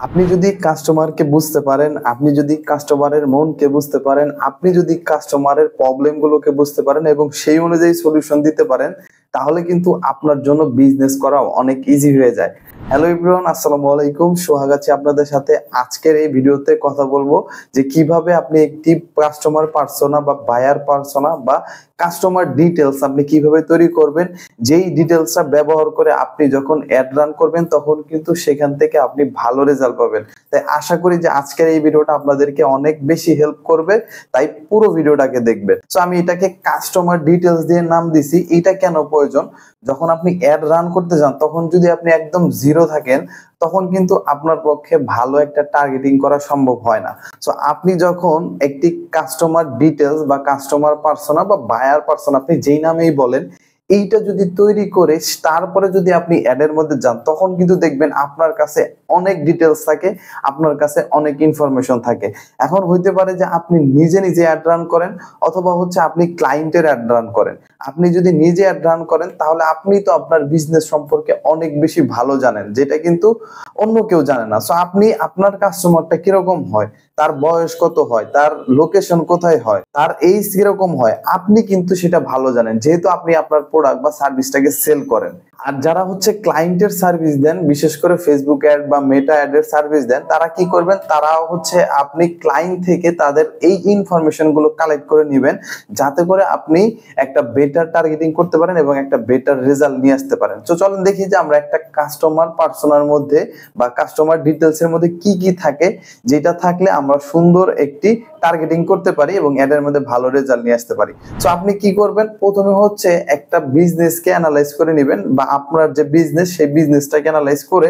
আপনি যদি কাস্টমারকে বুঝতে পারেন, আপনি যদি কাস্টমারের মনকে বুঝতে পারেন, আপনি যদি কাস্টমারের প্রবলেমগুলোকে বুঝতে পারেন এবং সেই অনুযায়ী সলিউশন দিতে পারেন, তাহলে কিন্তু আপনার জন্য বিজনেস করা অনেক ইজি হয়ে যায়। হ্যালো এভরিওয়ান, আসসালামু আলাইকুম। সোহাগ আছি আপনাদের সাথে। আজকের এই ভিডিওতে কথা বলবো যে কিভাবে আপনি একটি কাস্টমার পার্সোনা বা বায়ার পার্সোনা বা কাস্টমার ডিটেলস আপনি কিভাবে তৈরি করবেন, যেই ডিটেলসটা ব্যবহার করে আপনি যখন অ্যাড রান করবেন তখন কিন্তু সেখান থেকে আপনি ভালো রেজাল্ট পাবেন। তাই আশা করি যে আজকের এই ভিডিওটা আপনাদেরকে অনেক বেশি হেল্প করবে, তাই পুরো ভিডিওটাকে দেখবেন। সো আমি এটাকে কাস্টমার ডিটেলস দিয়ে নাম দিছি। এটা কেন প্রয়োজন? যখন আপনি অ্যাড রান করতে যান তখন যদি আপনি একদম জিরো থাকেন তখন কিন্তু আপনার পক্ষে ভালো একটা টার্গেটিং করা সম্ভব হয় না। সো আপনি যখন একটি কাস্টমার ডিটেলস বা কাস্টমার পার্সোনা বা বায়ার পার্সোনা আপনি যেই নামেই বলেন, এইটা যদি তৈরি করে তারপরে যদি আপনি অ্যাডের মধ্যে যান তখন কিন্তু দেখবেন আপনার কাছে অনেক ডিটেলস থাকে, আপনার কাছে অনেক ইনফরমেশন থাকে। এখন হইতে পারে যে আপনি নিজে নিজে অ্যাড রান করেন অথবা হচ্ছে আপনি ক্লায়েন্টের অ্যাড রান করেন। আপনি যদি নিজে অ্যাড রান করেন তাহলে আপনি তো আপনার বিজনেস সম্পর্কে অনেক বেশি ভালো জানেন, যেটা কিন্তু অন্য কেউ জানে না। সো আপনি আপনার কাস্টমারটা কিরকম হয়, তার বয়স কত হয়, তার লোকেশন কোথায় হয়, তার এইজ কিরকম হয়, আপনি কিন্তু সেটা ভালো জানেন, যেহেতু আপনি আপনার প্রোডাক্ট বা সার্ভিসটাকে সেল করেন। আর যারা হচ্ছে ক্লায়েন্টের সার্ভিস দেন, বিশেষ করে ফেসবুক অ্যাড বা মেটা অ্যাডের সার্ভিস দেন, তারা কি করবেন, তারাও হচ্ছে আপনি ক্লায়েন্ট থেকে তাদের এই ইনফরমেশন গুলো কালেক্ট করে নেবেন, যাতে করে আপনি একটা বেটার টার্গেটিং করতে পারেন এবং একটা বেটার রেজাল্ট নিয়ে আসতে পারেন। তো চলুন দেখি যে আমরা একটা কাস্টমার পার্সোনার মধ্যে বা কাস্টমার ডিটেলস এর মধ্যে কি কি থাকে, যেটা থাকলে আমরা সুন্দর একটি টার্গেটিং করতে পারি এবং এর মধ্যে ভালো রেজাল্ট নিয়ে আসতে পারি। সো আপনি কি করবেন, প্রথমে হচ্ছে একটা বিজনেসকে অ্যানালাইজ করে নেবেন বা আপনার যে বিজনেস সেই বিজনেসটাকে অ্যানালাইজ করে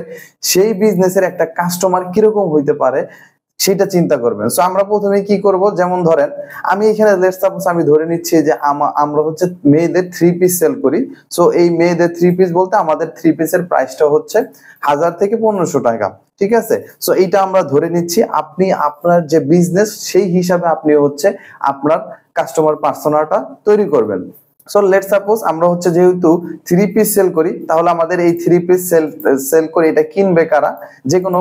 সেই বিজনেসের একটা কাস্টমার কিরকম হইতে পারে সেটা চিন্তা করবেন। সো আমরা প্রথমে কি করব, যেমন ধরেন আমি এখানে লেটস সাপোজ আমি ধরে নিচ্ছি যে আমরা হচ্ছে মেয়েদের 3 পিস সেল করি। সো এই মেয়েদের 3 পিস বলতে আমাদের 3 পিসের প্রাইসটা হচ্ছে 1000 থেকে 1500 টাকা। ঠিক আছে, সো এইটা আমরা ধরে নিচ্ছি। আপনি আপনার যে বিজনেস সেই হিসাবে আপনি হচ্ছে আপনার কাস্টমার পার্সোনাটা তৈরি করবেন। সো লেট সাপোজ আমরা হচ্ছে যেহেতু 3 পিস সেল করি, তাহলে আমাদের এই 3 পিস সেল করে এটা কিনবে কারা, যে কোনো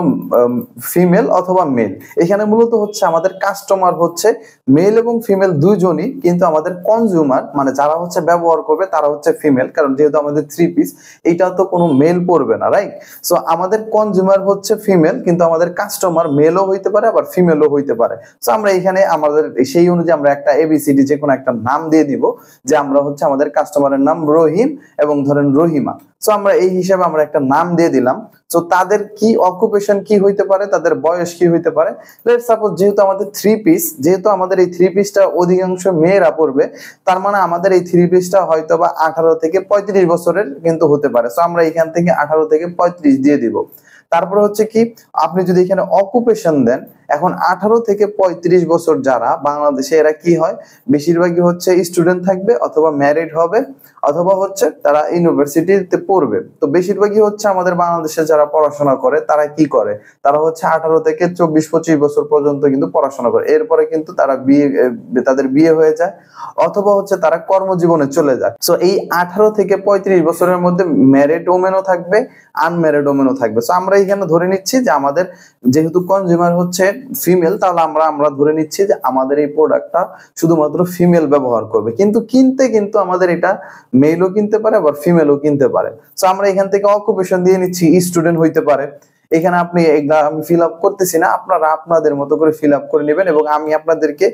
ফিমেল অথবা মেল। এখানে মূলত হচ্ছে আমাদের কাস্টমার হচ্ছে মেল এবং ফিমেল দুইজনই, কিন্তু আমাদের কনজিউমার মানে যারা হচ্ছে ব্যবহার করবে তারা হচ্ছে ফিমেল, কারণ যেহেতু আমাদের 3 পিস এইটা তো কোনো মেল পড়বে না, রাইট? সো আমাদের কনজিউমার হচ্ছে ফিমেল, কিন্তু আমাদের কাস্টমার মেলও হইতে পারে আবার ফিমেলও হইতে পারে। সো আমরা এখানে আমাদের সেই অনুযায়ী আমরা একটা এবিসিডি যে কোনো একটা নাম দিয়ে দিব, যে আমরা হচ্ছে আমাদের কাস্টমারের নাম রহিম এবং ধরেন রহিমা। সো আমরা এই হিসাবে আমরা একটা নাম দিয়ে দিলাম। সো তাদের কি অকুপেশন কি হইতে পারে, তাদের বয়স কি হইতে পারে। লেটস সাপোজ যেহেতু আমাদের 3 পিস, যেহেতু আমাদের এই 3 পিসটা অধিকাংশ মেয়েরা পড়বে, তার মানে আমাদের এই 3 পিসটা হয়তো বা 18 থেকে 35 বছরের কিন্তু হতে পারে। সো আমরা এখান থেকে 18 থেকে 35 দিয়ে দিব। তারপরে হচ্ছে কি, আপনি যদি এখানে অকুপেশন দেন, এখন 18 থেকে 35 বছর যারা বাংলাদেশে, এরা কি হয়, বেশিরভাগই হচ্ছে স্টুডেন্ট থাকবে অথবা ম্যারিড হবে অথবা হচ্ছে তারা ইউনিভার্সিটিতে পড়বে। তো বেশিরভাগই হচ্ছে আমাদের বাংলাদেশে যারা পড়াশোনা করে তারা কি করে, তারা হচ্ছে 18 থেকে 24-25 বছর পর্যন্ত কিন্তু পড়াশোনা করে। এরপরে কিন্তু তারা তাদের বিয়ে হয়ে যায় অথবা হচ্ছে তারা কর্মজীবনে চলে যায়। সো এই 18 থেকে 35 বছরের মধ্যে ম্যারিড ওমেনও থাকবে, আনম্যারিড ওমেনও থাকবে। সো আমরা এখানে ধরে নিচ্ছি যে আমাদের যেহেতু কনজিউমার হচ্ছে ফিমেল, তাহলে আমরা ধরে নিচ্ছি যে আমাদের এই প্রোডাক্টটা শুধুমাত্র ফিমেল ব্যবহার করবে, কিন্তু কিন্তু আমাদের এটা মেলও কিনতে পারে আবার ফিমেলও কিনতে পারে। সো আমরা এখান থেকে অকুপেশন দিয়ে নিচ্ছি স্টুডেন্ট হইতে পারে। এখানে আপনি এগুলা আমি ফিল আপ করতেছি না, আপনারা আপনাদের মতো করে ফিল আপ করে নেবেন এবং আমি আপনাদেরকে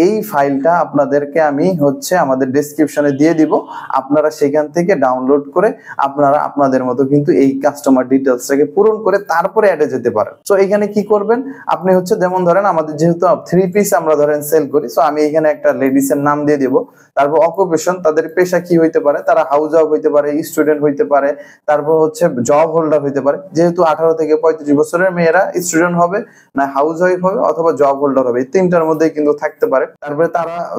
এই ফাইলটা আপনাদেরকে আমি হচ্ছে আমাদের ডেসক্রিপশনে দিয়ে দিব। আপনারা সেখান থেকে ডাউনলোড করে আপনারা আপনাদের মতো কিন্তু এই কাস্টমার ডিটেলসটাকে পূরণ করে তারপরে অ্যাডে যেতে পারেন। সো এখানে কি করবেন, আপনি হচ্ছে যেমন ধরেন আমাদের যেহেতু 3 পিস আমরা ধরেন সেল করি, সো আমি এখানে একটা লেডিসের নাম দিয়ে দিব। তারপর অকুপেশন, তাদের পেশা কি হইতে পারে, তারা হাউস ওয়াইফ হইতে পারে, স্টুডেন্ট হইতে পারে, তারপর হচ্ছে জব হোল্ডার হইতে পারে। যেহেতু 18 থেকে 35 বছরের মেয়েরা স্টুডেন্ট হবে, না হাউস ওয়াইফ হবে অথবা জব হোল্ডার হবে, এই তিনটার মধ্যে কিন্তু থাকতে পারে। তারপরে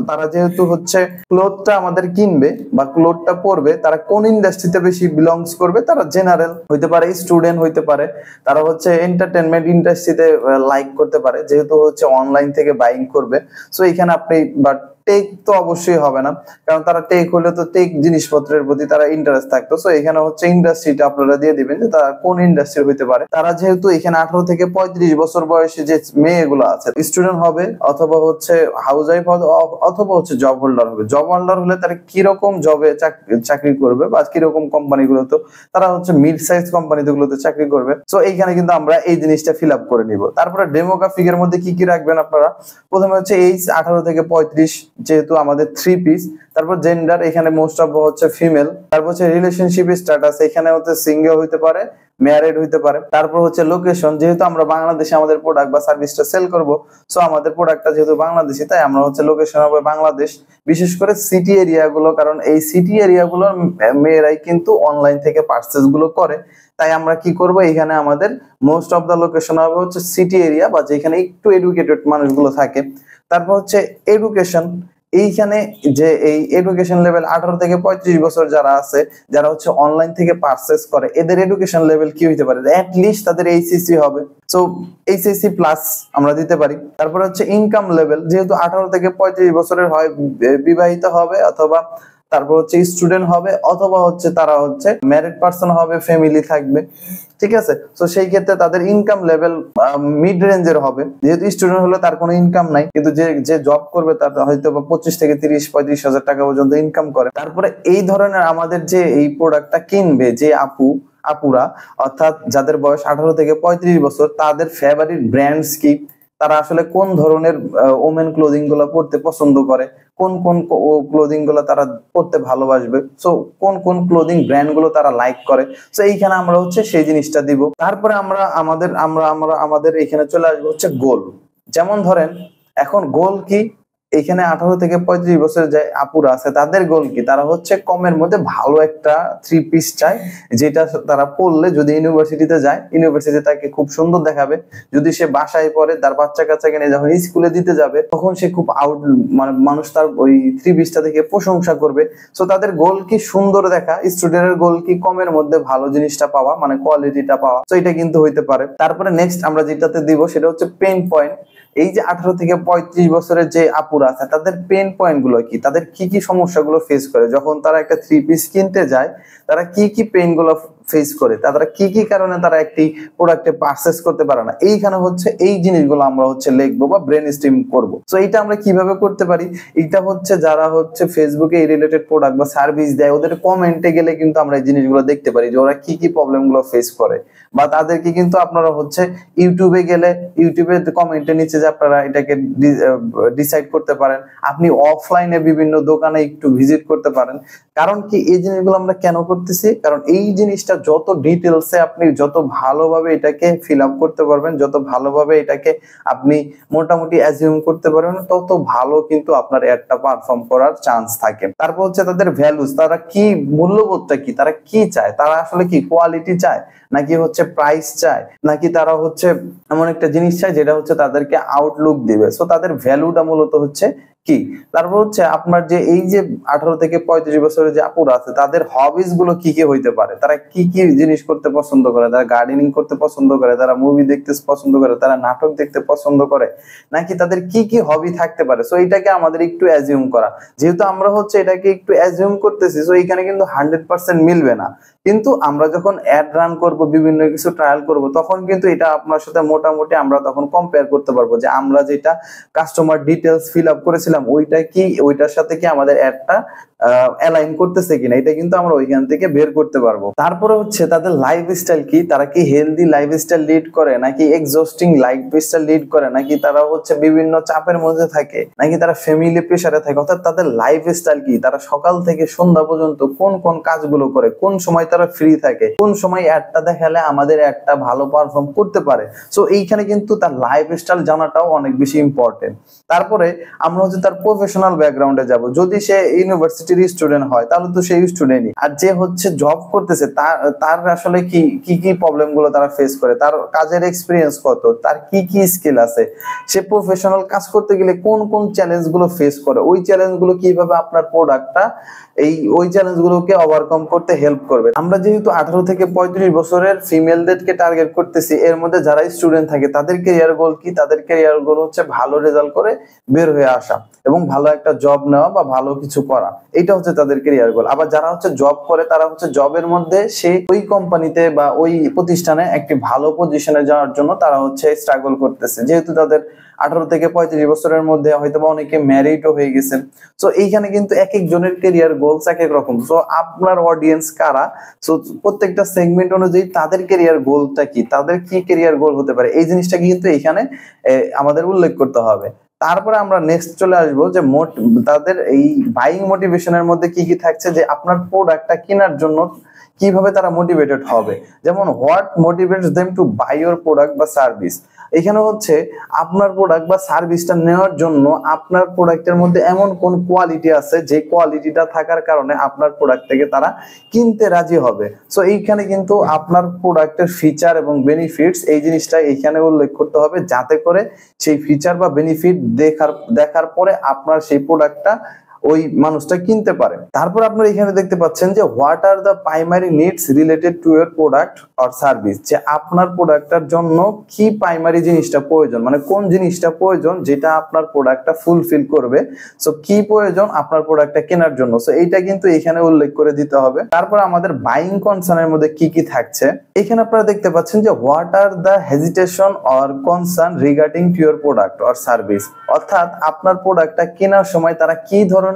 তারা যেহেতু হচ্ছে ক্লোথটা আমাদের কিনবে বা ক্লোথটা পরবে, তারা কোন ইন্ডাস্ট্রিতে বেশি বিলংস করবে, তারা জেনারেল হইতে পারে, স্টুডেন্ট হইতে পারে, তারা হচ্ছে এন্টারটেনমেন্ট ইন্ডাস্ট্রিতে লাইক করতে পারে, যেহেতু হচ্ছে অনলাইন থেকে বাইং করবে। সো এখানে আপনি বা টেক তো অবশ্যই হবে না, কারণ তারা টেক হলে তো টেক জিনিসপত্রের প্রতি তারা ইন্টারেস্ট থাকতো। সো এখানে হচ্ছে ইন্ডাস্ট্রিটা আপনারা দিয়ে দিবেন যে তারা কোন ইন্ডাস্ট্রি হইতে পারে। তারা যেহেতু এখানে 18 থেকে 35 বছর বয়সী যে মেয়েগুলো আছে স্টুডেন্ট হবে, অথবা হচ্ছে হাউস ওয়াইফ অথবা হচ্ছে জব হোল্ডার হবে। জব হোল্ডার হলে তারা কিরকম জবে চাকরি করবে বা কিরকম কোম্পানিগুলোতে, তারা হচ্ছে মিড সাইজ কোম্পানিগুলোতে চাকরি করবে। সো এইখানে কিন্তু আমরা এই জিনিসটা ফিল আপ করে নিব। তারপরে ডেমোগ্রাফিকের মধ্যে কি কি রাখবেন আপনারা, প্রথমে হচ্ছে এইজ 18 থেকে 35, যেহেতু আমাদের 3 পিস। তারপর জেন্ডার, এখানে মোস্ট অফ হচ্ছে ফিমেল। তারপর হচ্ছে রিলেশনশিপ স্ট্যাটাস, এখানে হচ্ছে সিঙ্গেল হইতে পারে, ম্যারিড হইতে পারে। তারপর হচ্ছে লোকেশন, যেহেতু আমরা বাংলাদেশে আমাদের প্রোডাক্ট বা সার্ভিসটা সেল করব, সো আমাদের প্রোডাক্টটা যেহেতু বাংলাদেশি, তাই আমরা হচ্ছে লোকেশন হবে বাংলাদেশ, বিশেষ করে সিটি এরিয়া গুলো, কারণ এই সিটি এরিয়া গুলোর মেয়েরাই কিন্তু অনলাইন থেকে পার্চেস গুলো করে। তাই আমরা কি করব, এখানে আমাদের মোস্ট অফ দা লোকেশন হবে হচ্ছে সিটি এরিয়া বা যেখানে একটু এডুকেটেড মানুষগুলো থাকে। তারপর হচ্ছে এডুকেশন, এইখানে যে এই এডুকেশন লেভেল 18 থেকে 35 বছর যারা আছে, যারা হচ্ছে অনলাইন থেকে পারচেজ করে, এদের এডুকেশন লেভেল কি হইতে পারে, এট লিস্ট তাদের এইচএসসি হবে। সো এইচএসসি প্লাস আমরা দিতে পারি। তারপর হচ্ছে ইনকাম লেভেল, যেহেতু 18 থেকে 35 বছরের হয়, বিবাহিত হবে, অথবা তারপর হচ্ছে স্টুডেন্ট হবে, অথবা হচ্ছে তারা হচ্ছে ম্যারিড পারসন হবে, ফ্যামিলি থাকবে। ঠিক আছে, তো সেই ক্ষেত্রে তাদের ইনকাম লেভেল মিড রেঞ্জের হবে। যেহেতু স্টুডেন্ট হলে তার কোনো ইনকাম নাই, কিন্তু যে জব করবে তার হয়তো 25 থেকে 30-35 হাজার টাকা পর্যন্ত ইনকাম করে। তারপরে এই ধরনের আমাদের যে এই প্রোডাক্টটা কিনবে যে আপুরা, অর্থাৎ যাদের বয়স 18 থেকে 35 বছর, তাদের ফেভারিট ব্র্যান্ডস কি, তারা আসলে কোন ধরনের ওমেন ক্লোদিং গুলো পড়তে পছন্দ করে, কোন কোন ক্লোদিং গুলো তারা পড়তে ভালোবাসবে, সো কোন কোন ক্লোদিং ব্র্যান্ড গুলো তারা লাইক করে। সো এইখানে আমরা হচ্ছে সেই জিনিসটা দিব। তারপরে আমরা আমাদের এখানে চলে আসবো হচ্ছে গোল। যেমন ধরেন এখন গোল কি, এখানে 18 থেকে 35 বছরের যে আপুরা আছে তাদের গোল কি, তারা হচ্ছে কমের মধ্যে ভালো একটা 3 পিস চায়, যেটা তারা পরলে যদি ইউনিভার্সিটিতে যায়, ইউনিভার্সিটি তাকে খুব সুন্দর দেখাবে। যদি সে বাসায় পড়ে, তার বাচ্চা কাচ্চাকে নিয়ে যখন স্কুলে দিতে যাবে, তখন সে খুব মানে মানুষ তার ওই 3 পিসটা দেখে প্রশংসা করবে। সো তাদের গোল কি সুন্দর দেখা, স্টুডেন্টের গোল কি কমের মধ্যে ভালো জিনিসটা পাওয়া, মানে কোয়ালিটিটা পাওয়া। তো এটা কিন্তু হইতে পারে। তারপরে নেক্সট আমরা যেটাতে দিব সেটা হচ্ছে পেইন পয়েন্ট। এই যে 18 থেকে 35 বছরের যে আপুরা আছে, তাদের পেইন পয়েন্ট গুলো কি, তাদের কি কি সমস্যাগুলো ফেস করে যখন তারা একটা 3 পিস কিনতে যায়, তারা কি কি পেইন গুলো ফেস করে, তারা কি কি কারণে তারা একটি প্রোডাক্টে পারচেজ করতে পারে না। এইখানে হচ্ছে এই জিনিসগুলো আমরা হচ্ছে লিখবো বা ব্রেন স্ট্রিম করবো। সো এটা আমরা কিভাবে করতে পারি, এটা হচ্ছে যারা হচ্ছে ফেসবুকে এই রিলেটেড প্রোডাক্ট বা সার্ভিস দেয়, ওদের কমেন্টে গেলে কিন্তু আমরা এই জিনিসগুলো দেখতে পারি যে ওরা কি কি প্রবলেম গুলো ফেস করে। বা তাদেরকে কিন্তু আপনারা হচ্ছে ইউটিউবে গেলে, ইউটিউবে কমেন্টের নিচে যে আপনারা এটাকে ডিসাইড করতে পারেন। আপনি অফলাইনে বিভিন্ন দোকানে একটু ভিজিট করতে পারেন। কারণ কি, এই জিনিসগুলো আমরা কেন করতেছি, কারণ এই জিনিসটা যত ডিটেলসে আপনি যত ভালোভাবে এটাকে ফিল আপ করতে পারবেন, যত ভালোভাবে এটাকে আপনি মোটামুটি অ্যাজিউম করতে পারবেন, তত ভালো কিন্তু আপনার অ্যাডটা পারফর্ম করার চান্স থাকে। তারপর হচ্ছে তাদের ভ্যালুস, তারা কি মূল্যবোধটা কি, তারা কি চায়, তারা আসলে কি কোয়ালিটি চায়, নাকি হচ্ছে প্রাইস চায়, নাকি তারা হচ্ছে এমন একটা জিনিস চায় যেটা হচ্ছে তাদেরকে আউটলুক দিবে। সো তাদের ভ্যালুটা মূলত হচ্ছে কি। তারপর হচ্ছে আপনার যে এই যে 18 থেকে 35 বছরের যে আপুরা আছে, তাদের হবিস গুলো কি কি হইতে পারে, তারা কি কি জিনিস করতে পছন্দ করে, তারা গার্ডেনিং করতে পছন্দ করে, তারা মুভি দেখতে পছন্দ করে, তারা নাটক দেখতে পছন্দ করে, নাকি তাদের কি কি হবি থাকতে পারে। সো এটাকে আমাদের একটু অ্যাজিউম করা, যেহেতু আমরা হচ্ছে এটাকে একটু অ্যাজিউম করতেছি, সো এখানে কিন্তু 100% মিলবে না। কিন্তু আমরা যখন অ্যাড রান করব, বিভিন্ন কিছু ট্রায়াল করব, তখন কিন্তু এটা আপনার সাথে মোটামুটি আমরা তখন কম্পেয়ার করতে পারবো যে আমরা যেটা কাস্টমার ডিটেলস ফিল আপ করেছিলাম ওইটা কি, ওইটার সাথে কি আমাদের অ্যাডটা অ্যালাইন করতেছে কিনা, এটা কিন্তু আমরা ওইখান থেকে বের করতে পারবো। তারপরে হচ্ছে তাদের লাইফস্টাইল কি, তারা কি হেলদি লাইফস্টাইল লিড করে, নাকি এক্সস্টিং লাইফস্টাইল লিড করে, নাকি তারা হচ্ছে বিভিন্ন চাপের মধ্যে থাকে, নাকি তারা ফ্যামিলি প্রেসারে থাকে। অর্থাৎ তাদের লাইফস্টাইল কি, তারা সকাল থেকে সন্ধ্যা পর্যন্ত কোন কোন কাজগুলো করে, কোন সময় তারা ফ্রি থাকে, কোন সময় অ্যাডটা দেখালে আমাদের অ্যাডটা ভালো পারফর্ম করতে পারে। সো এইখানে কিন্তু তার লাইফস্টাইল জানাটাও অনেক বেশি ইম্পর্টেন্ট। তারপরে আমরা হচ্ছে তার প্রফেশনাল ব্যাকগ্রাউন্ডে যাব। যদি সে ইউনিভার্সিটির স্টুডেন্ট হয় তাহলে তো সেই স্টুডেন্টই, আর যে হচ্ছে জব করতেছে তার আসলে কি কি প্রবলেম গুলো তারা ফেস করে, তার কাজের এক্সপিরিয়েন্স কত, তার কি কি স্কিল আছে, সে প্রফেশনাল কাজ করতে গেলে কোন কোন চ্যালেঞ্জ গুলো ফেস করে, ওই চ্যালেঞ্জ গুলো কিভাবে আপনার প্রোডাক্টটা ওই চ্যালেঞ্জ গুলোকে ওভারকাম করতে হেল্প করবে। আমরা যেহেতু 18 থেকে 35 বছরের ফিমেলদেরকে টার্গেট করতেছি, এর মধ্যে যারা স্টুডেন্ট থাকে তাদের ক্যারিয়ার গোল কি, তাদের ক্যারিয়ার গোল হচ্ছে ভালো রেজাল্ট করে বের হয়ে আসা। এবং ভালো একটা জব নেওয়া বা ভালো কিছু করা, এটা হচ্ছে তাদের ক্যারিয়ার গোল। আবার যারা হচ্ছে জব করে তারা হচ্ছে জবের মধ্যে সে ওই কোম্পানিতে বা ওই প্রতিষ্ঠানে একটি ভালো পজিশনে যাওয়ার জন্য তারা হচ্ছে স্ট্রাগল করতেছে, যেহেতু তাদের 18 থেকে 35 বছরের মধ্যে হয়তো বা অনেকে ম্যারিডও হয়ে গেছেন। সো এইখানে কিন্তু এক একজনের ক্যারিয়ার গোলস এক এক রকম। সো আপনার অডিয়েন্স কারা, সো প্রত্যেকটা সেগমেন্ট অনুযায়ী তাদের ক্যারিয়ার গোলটা কি, তাদের কি ক্যারিয়ার গোল হতে পারে, এই জিনিসটা কিন্তু এখানে আমাদের উল্লেখ করতে হবে। তারপরে আমরা নেক্সট চলে আসবো যে তাদের এই বাইং মোটিভেশনের মধ্যে কি কি থাকছে, যে আপনার প্রোডাক্টটা কেনার জন্য কিভাবে তারা মোটিভেটেড হবে। যেমন what motivates them to buy your product বা সার্ভিস। এখানে হচ্ছে আপনার প্রোডাক্ট বা সার্ভিসটা নেওয়ার জন্য আপনার প্রোডাক্টের মধ্যে এমন কোন কোয়ালিটি আছে যে কোয়ালিটিটা থাকার কারণে আপনার প্রোডাক্ট থেকে তারা কিনতে রাজি হবে। সো এইখানে কিন্তু আপনার প্রোডাক্টের ফিচার এবং বেনিফিটস এই জিনিসটা এইখানে উল্লেখ করতে হবে, যাতে করে সেই ফিচার বা বেনিফিট দেখার পরে আপনার সেই প্রোডাক্টটা ওই মানুষটা কিনতে পারে। তারপর আপনারা এখানে দেখতে পাচ্ছেন যে what are the primary needs related to your product or service, যে আপনার প্রোডাক্টটার জন্য কি প্রাইমারি জিনিসটা প্রয়োজন, মানে কোন জিনিসটা প্রয়োজন যেটা আপনার প্রোডাক্টটা ফুলফিল করবে। সো কি প্রয়োজন আপনার প্রোডাক্টটা কেনার জন্য, সো এইটা কিন্তু এখানে উল্লেখ করে দিতে হবে। তারপর আমাদের বাইং কনসার্নের মধ্যে কি কি থাকছে, এখানে আপনারা দেখতে পাচ্ছেন যে what are the hesitation or concern regarding to your product or service, অর্থাৎ আপনার প্রোডাক্টটা কেনার সময় তারা কি ধরনের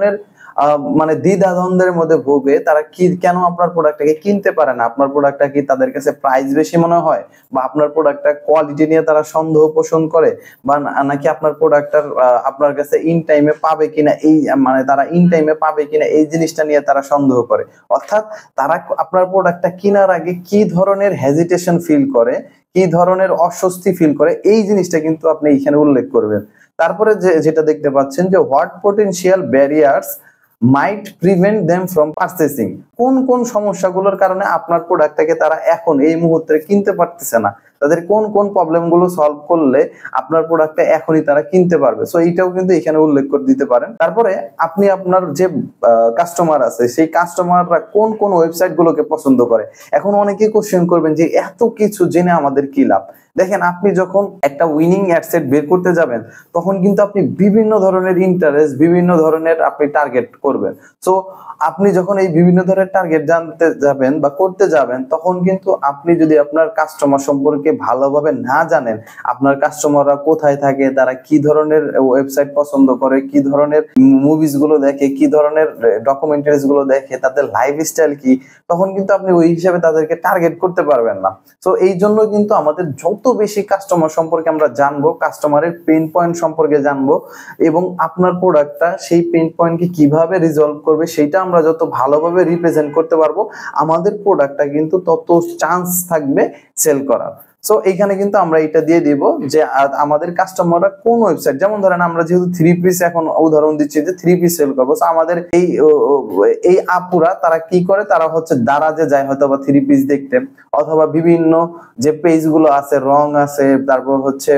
মানে দ্বিধাদ্বন্দ্বের মধ্যে ভোগে, তারা কি কেন আপনার প্রোডাক্টটাকে কিনতে পারে না। আপনার প্রোডাক্টটা কি তাদের কাছে প্রাইস বেশি মনে হয়, বা আপনার প্রোডাক্টটা কোয়ালিটি নিয়ে তারা সন্দেহ পোষণ করে, বা নাকি আপনার প্রোডাক্টটার আপনার কাছে ইন টাইমে পাবে কিনা, এই মানে তারা ইন টাইমে পাবে কিনা এই জিনিসটা নিয়ে তারা সন্দেহ করে। অর্থাৎ তারা আপনার প্রোডাক্টটা কেনার আগে কি ধরনের হেজিটেশন ফিল করে, কি ধরনের অস্বস্তি ফিল করে, এই জিনিসটা কিন্তু আপনি এখানে উল্লেখ করবেন। তারপরে যেটা দেখতে পাচ্ছেন যে what potential barriers might prevent them from purchasing, কোন কোন সমস্যাগুলোর কারণে আপনার প্রোডাক্টটাকে তারা এখন এই মুহূর্তে কিনতে পারতেছে না, তাদের কোন কোন প্রবলেম গুলো সলভ করলে আপনার প্রোডাক্টটা এখনই তারা কিনতে পারবে। সো এইটাও কিন্তু এখানে উল্লেখ করে দিতে পারেন। তারপরে আপনি আপনার যে কাস্টমার আছে সেই কাস্টমাররা কোন কোন ওয়েবসাইট গুলোকে পছন্দ করে। এখন অনেকেই কোশ্চেন করবেন যে এত কিছু জেনে আমাদের কি লাভ। দেখেন, আপনি যখন একটা উইনিং অ্যাডসেট বের করতে যাবেন তখন কিন্তু আপনি বিভিন্ন ধরনের ইন্টারেস্ট, বিভিন্ন ধরনের আপনি টার্গেট করবেন। সো আপনি যখন এই বিভিন্ন ধরনের টার্গেট জানতে যাবেন বা করতে যাবেন, তখন কিন্তু আপনি যদি আপনার কাস্টমার সম্পর্কে ভালোভাবে না জানেন, আপনার কাস্টমাররা কোথায় থাকে, তারা কি ধরনের ওয়েবসাইট পছন্দ করে, কি ধরনের মুভিজ গুলো দেখে, কি ধরনের ডকুমেন্টারিজ গুলো দেখে, তাদের লাইফস্টাইল কি, তখন কিন্তু আপনি ওই হিসেবে তাদেরকে টার্গেট করতে পারবেন না। সো এই জন্য কিন্তু আমাদের যত বেশি কাস্টমার সম্পর্কে আমরা জানবো, কাস্টমারের পেইন পয়েন্ট সম্পর্কে জানবো, এবং আপনার প্রোডাক্টটা সেই পেইন পয়েন্টকে কিভাবে রিজলভ করবে সেটা আমরা যত ভালোভাবে রিপ্রেজেন্ট করতে পারবো, আমাদের প্রোডাক্টটা কিন্তু তত চান্স থাকবে সেল করার। সো এইখানে কিন্তু আমরা এটা দিয়ে দিব যে আমাদের কাস্টমাররা কোন ওয়েবসাইট, যেমন ধরেন আমরা যেহেতু 3 পিস এখন উদাহরণ দিচ্ছি যে 3 পিস সেল করবো, সো আমাদের এই আপুরা তারা কি করে, তারা হচ্ছে দারাজে যায় হয়তো বা 3 পিস দেখতে, অথবা বিভিন্ন যে পেজ গুলো আছে, রং আছে, তারপর হচ্ছে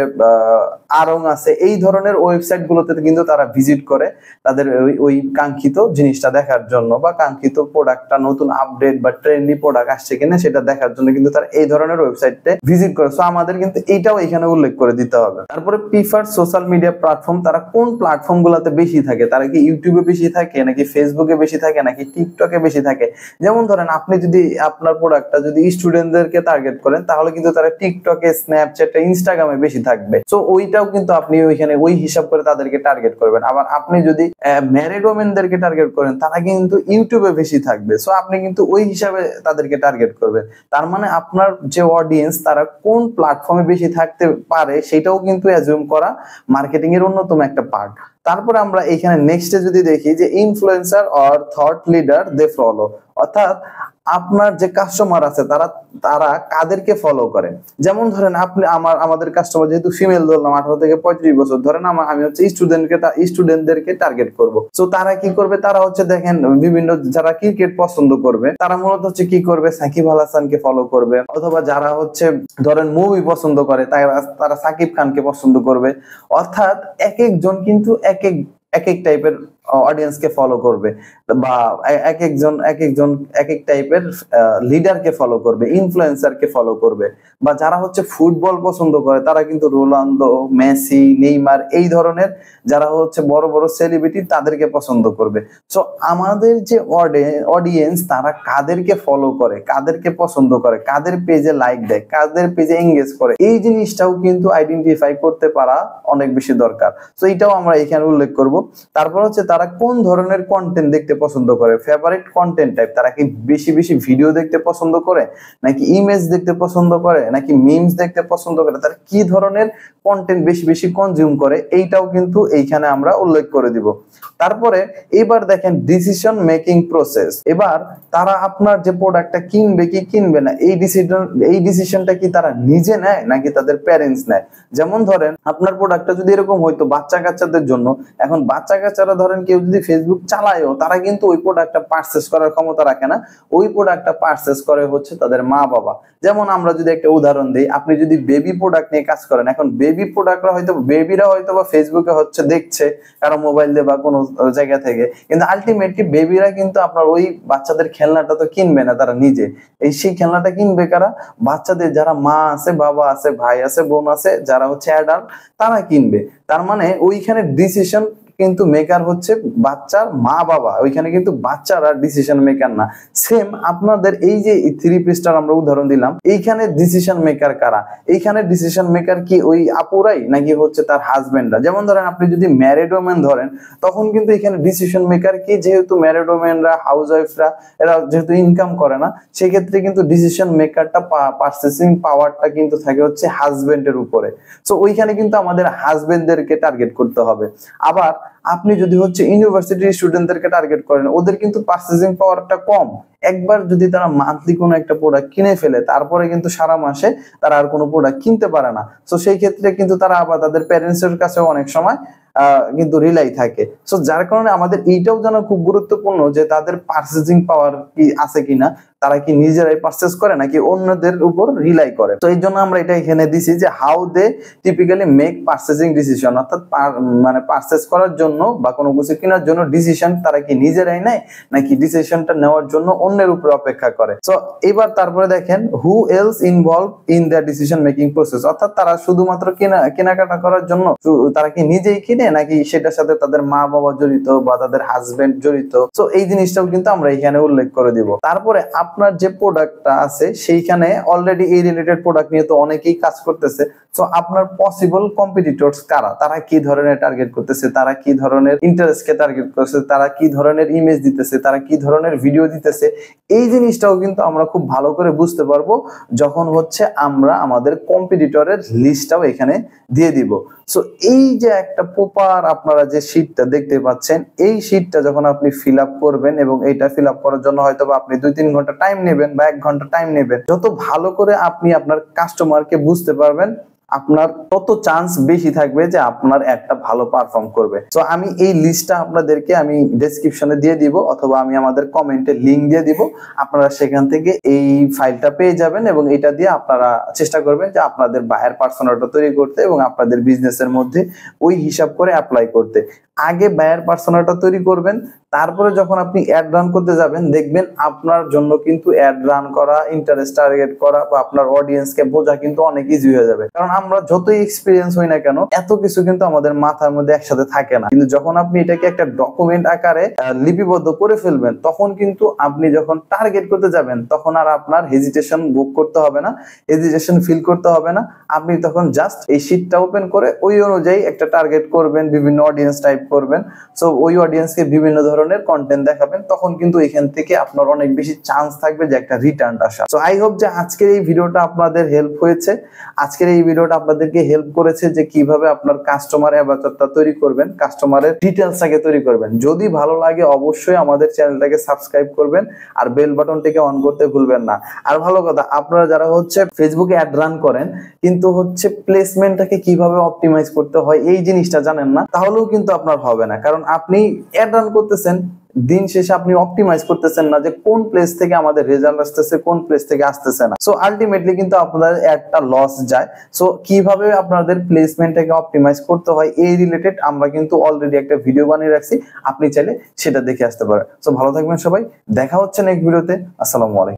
আরং আছে, এই ধরনের ওয়েবসাইট গুলোতে কিন্তু তারা ভিজিট করে তাদের ওই কাঙ্ক্ষিত জিনিসটা দেখার জন্য, বা কাঙ্ক্ষিত প্রোডাক্টটা নতুন আপডেট বা ট্রেন্ডি প্রোডাক্ট আসছে কিনা সেটা দেখার জন্য কিন্তু তারা এই ধরনের ওয়েবসাইটে ভিজিট করে। সো আমাদের কিন্তু এইটাও এখানে উল্লেখ করে দিতে হবে। তারপরে প্রিফার্ড সোশ্যাল মিডিয়া প্ল্যাটফর্ম, তারা কোন প্ল্যাটফর্ম গুলোতে বেশি থাকে, তারা কি ইউটিউবে বেশি থাকে, নাকি ফেসবুকে বেশি থাকে, নাকি টিকটকে বেশি থাকে। যেমন ধরেন আপনি যদি আপনার প্রোডাক্টটা যদি স্টুডেন্টদেরকে টার্গেট করেন, তাহলে কিন্তু তারা টিকটকে, স্ন্যাপচ্যাটে, ইনস্টাগ্রামে বেশি থাকবে। সো ওইটাও কিন্তু আপনি ওইখানে ওই হিসাব করে তাদেরকে টার্গেট করবেন। আবার আপনি যদি ম্যারিড ওমেনদেরকে টার্গেট করেন, তারা কিন্তু ইউটিউবে বেশি থাকবে। সো আপনি কিন্তু ওই হিসাবে তাদেরকে টার্গেট করবেন। তার মানে আপনার যে অডিয়েন্স তারা কোন প্ল্যাটফর্মে বেশি থাকতে পারে সেটাও কিন্তু অ্যাজিউম করা মার্কেটিং এর অন্যতম একটা পার্ট। তারপরে আমরা এখানে নেক্সটে যদি দেখি যে influencer or thought leader they follow, অর্থাৎ আপনার যে কাস্টমার আছে তারা কাদেরকে ফলো করে। যেমন ধরেন আমাদের কাস্টমার যেহেতু ফিমেল ধরলাম, 18 থেকে 35 বছর, ধরেন আমি হচ্ছে স্টুডেন্টদেরকে টার্গেট করব। সো তারা কি করবে, তারা হচ্ছে দেখেন বিভিন্ন যারা ক্রিকেট পছন্দ করবে তারা মূলত হচ্ছে কি করবে, সাকিব আল হাসানকে ফলো করবে, অথবা যারা হচ্ছে ধরেন মুভি পছন্দ করে তারা সাকিব খানকে পছন্দ করবে। অর্থাৎ এক একজন কিন্তু এক এক টাইপের অডিয়েন্সকে ফলো করবে, বা এক একজন এক এক টাইপের লিডারকে ফলো করবে, ইনফ্লুয়েন্সারকে ফলো করবে। বা যারা হচ্ছে ফুটবল পছন্দ করে তারা কিন্তু রোনালদো, মেসি, নেইমার এই ধরনের যারা হচ্ছে বড় বড় সেলিব্রিটি তাদেরকে পছন্দ করবে। সো আমাদের যে অডিয়েন্স তারা কাদেরকে ফলো করে, কাদেরকে পছন্দ করে, কাদের পেজে লাইক দেয়, কাদের পেজে এঙ্গেজ করে, এই জিনিসটাও কিন্তু আইডেন্টিফাই করতে পারা অনেক বেশি দরকার। তো এটাও আমরা এখানে উল্লেখ করব। তারপর হচ্ছে তারা কোন ধরনের কন্টেন্ট দেখতে পছন্দ করে, ফেভারিট কন্টেন্ট টাইপ, তারা কি বেশি বেশি ভিডিও দেখতে পছন্দ করে, নাকি ইমেজ দেখতে পছন্দ করে, নাকি মিমস দেখতে পছন্দ করে, তারা কি ধরনের কন্টেন্ট বেশি বেশি কনজিউম করে, এইটাও কিন্তু এইখানে আমরা উল্লেখ করে দিব। তারপরে এবার দেখেন ডিসিশন মেকিং প্রসেস। এবার তারা আপনার যে প্রোডাক্টটা কিনবে কি কিনবে না, এই ডিসিশনটা কি তারা নিজে নেয় নাকি তাদের প্যারেন্টস নেয়। যেমন ধরেন আপনার প্রোডাক্টটা যদি এরকম হয়তো বাচ্চা কাচ্চাদের জন্য, এখন বাচ্চা কাচ্চারা ধরেন কেউ যদি ফেসবুক চালায়ও তারা কিন্তু ওই প্রোডাক্টটা পারচেস করার ক্ষমতা রাখে না, ওই প্রোডাক্টটা পারচেস করে হচ্ছে তাদের মা বাবা। যেমন আমরা যদি একটা উদাহরণ দিই, আপনি যদি বেবি প্রোডাক্ট নিয়ে কাজ করেন, এখন বেবি প্রোডাক্টরা হয়তো বেবিরা হয়তো বা ফেসবুকে হচ্ছে দেখছে কারো মোবাইল দিয়ে বা কোনো জায়গা থেকে, কিন্তু আলটিমেটলি বেবিরা কিন্তু আপনার ওই বাচ্চাদের খেলনাটা তো কিনবে না তারা নিজে, সেই খেলনাটা কিনবে কারা, বাচ্চাদের যারা মা আছে, বাবা আছে, ভাই আছে, বোন আছে, যারা হচ্ছে অ্যাডাল্ট তারা কিনবে। তার মানে ওইখানে ডিসিশন কিন্তু মেকার হচ্ছে বাচ্চার মা বাবা, ওইখানে কিন্তু বাচ্চারা ডিসিশন মেকার না। সেম আপনাদের এই যে 3 পিসটার আমরা উদাহরণ দিলাম, এইখানে ডিসিশন মেকার কারা, এইখানে ডিসিশন মেকার কি ওই আপুরাই নাকি হচ্ছে তার হাজবেন্ডরা। যেমন ধরেন আপনি যদি ম্যারিড ওমেন ধরেন, তখন কিন্তু এখানে ডিসিশন মেকার কি, যেহেতু ম্যারিড ওমেনরা, হাউস ওয়াইফরা এরা যেহেতু ইনকাম করে না, সেক্ষেত্রে কিন্তু ডিসিশন মেকারটা পারচেসিং পাওয়ারটা কিন্তু থাকে হচ্ছে হাজবেন্ডের উপরে। সো ওইখানে কিন্তু আমাদের হাজবেন্ডদেরকে টার্গেট করতে হবে। আবার আপনি যদি হচ্ছে ইউনিভার্সিটির স্টুডেন্টদেরকে টার্গেট করেন, ওদের কিন্তু পারচেজিং পাওয়ারটা কম। একবার যদি তারা মান্থলি কোনো একটা প্রোডাক্ট কিনে ফেলে, তারপরে কিন্তু সারা মাসে তারা আর কোনো প্রোডাক্ট কিনতে পারে না। তো সেই ক্ষেত্রে কিন্তু তারা আবার তাদের প্যারেন্টস এর কাছেও অনেক সময় কিন্তু রিলাই থাকে। সো যার কারণে আমাদের এইটাও জানা খুব গুরুত্বপূর্ণ যে তাদের পারচেজিং পাওয়ার কি আছে কিনা, তারা কি নিজেরাই পারচেজ করে নাকি অন্যদের উপর রিলাই করে। তো এই জন্য আমরা এটা এখানে দিছি যে how they typically make purchasing decision, অর্থাৎ মানে পারচেজ করার জন্য বা কোনো কিছু কেনার জন্য ডিসিশন তারা কি নিজেরাই নেয় নাকি ডিসিশনটা নেওয়ার জন্য অন্যের উপর অপেক্ষা করে। সো এবার তারপরে দেখেন who else involve in the decision making process, অর্থাৎ তারা শুধুমাত্র কেনাকাটা করার জন্য তারা কি নিজেই কিনে নাকি সেটার সাথে তাদের মা বাবা জড়িত বা তাদের হাজবেন্ড জড়িত। সো এই জিনিসটাও কিন্তু আমরা এখানে উল্লেখ করে দিব। তারপরে আপনার যে প্রোডাক্টটা আছে সেইখানে অলরেডি এই রিলেটেড প্রোডাক্ট নিয়ে তো অনেকেই কাজ করতেছে। সো আপনার পসিবল কম্পিটিটরস কারা, তারা কি ধরনের টার্গেট করতেছে, তারা কি ধরনের ইন্টারেস্টকে টার্গেট করতেছে, তারা কি ধরনের ইমেজ দিতেছে, তারা কি ধরনের ভিডিও দিতেছে, এই জিনিসটাও কিন্তু আমরা খুব ভালো করে বুঝতে পারবো যখন হচ্ছে আমরা আমাদের কম্পিটিটরের লিস্টটাও এখানে দিয়ে দিব। সো এই যে একটা প্রপার আপনারা যে শীটটা দেখতে পাচ্ছেন, এই শীটটা যখন আপনি ফিল আপ করবেন, এবং এইটা ফিল আপ করার জন্য হয়তো আপনি 2-3 ঘন্টা টাইম নেবেন বা 1 ঘন্টা টাইম নেবেন, যত ভালো করে আপনি আপনার কাস্টমারকে বুঝতে পারবেন আপনার তত চান্স বেশি থাকবে যে আপনার একটা ভালো পারফর্ম করবে। সো আমি এই লিস্টটা আপনাদেরকে আমি ডেসক্রিপশনে দিয়ে দিব, অথবা আমি আমাদের কমেন্টে লিংক দিয়ে দিব, আপনারা সেখান থেকে এই ফাইলটা পেয়ে যাবেন এবং এটা দিয়ে আপনারা চেষ্টা করবেন যে আপনাদের বায়ার পার্সোনাটা তৈরি করতে এবং আপনাদের বিজনেসের মধ্যে ওই হিসাব করে অ্যাপ্লাই করতে। আগে বায়ার পার্সোনাটা তৈরি করবেন, তারপরে যখন আপনি অ্যাড রান করতে যাবেন দেখবেন আপনার জন্য কিন্তু অ্যাড রান করা, ইন্টারেস্ট টার্গেট করা বা আপনার অডিয়েন্সকে বোঝা কিন্তু অনেক ইজি হয়ে যাবে। কারণ আমরা যতই এক্সপিরিয়েন্স হই না কেন, এত কিছু কিন্তু আমাদের মাথার মধ্যে একসাথে থাকে না। কিন্তু যখন আপনি এটাকে একটা ডকুমেন্ট আকারে লিপিবদ্ধ করে ফেলবেন, তখন কিন্তু আপনি যখন টার্গেট করতে যাবেন তখন আর আপনার হেজিটেশন বুক করতে হবে না, হেজিটেশন ফিল করতে হবে না। আপনি তখন জাস্ট এই শীটটা ওপেন করে ওই অনুযায়ী একটা টার্গেট করবেন, বিভিন্ন অডিয়েন্স টাইপ করবেন। সো ওই অডিয়েন্সকে বিভিন্ন ধরনের কন্টেন্ট দেখাবেন, তখন কিন্তু এখান থেকে আপনার অনেক বেশি চান্স থাকবে যে একটা রিটার্ন আসা। সো আই হোপ যে আজকের এই ভিডিওটা আপনাদের হেল্প হয়েছে, আজকের এই ভিডিওটা আপনাদেরকে হেল্প করেছে যে কিভাবে আপনার কাস্টমার অ্যাভাটারটা তৈরি করবেন, কাস্টমারের ডিটেইলসটাকে তৈরি করবেন। যদি ভালো লাগে অবশ্যই আমাদের চ্যানেলটাকে সাবস্ক্রাইব করবেন আর বেল বাটনটাকে অন করতে ভুলবেন না। আর ভালো কথা, আপনারা যারা হচ্ছে ফেসবুকে অ্যাড রান করেন কিন্তু হচ্ছে প্লেসমেন্টটাকে কিভাবে অপটিমাইজ করতে হয় এই জিনিসটা জানেন না, তাহলেও কিন্তু আপনার হবে না। কারণ আপনি অ্যাড রান করতেছেন, দিন শেষে আপনি অপটিমাইজ করতেছেন না যে কোন প্লেস থেকে আমাদের রেজাল্ট আসতেছে, কোন প্লেস থেকে আসতেছে না। সো আলটিমেটলি কিন্তু আপনাদের একটা লস যায়। সো কিভাবে আপনাদের প্লেসমেন্টটাকে অপটিমাইজ করতে হয় এই রিলেটেড আমরা কিন্তু অলরেডি একটা ভিডিও বানিয়ে রাখছি, আপনি চাইলে সেটা দেখে আসতে পারেন। সো ভালো থাকবেন সবাই, দেখা হচ্ছে নেক্সট ভিডিওতে। আসসালামু আলাইকুম।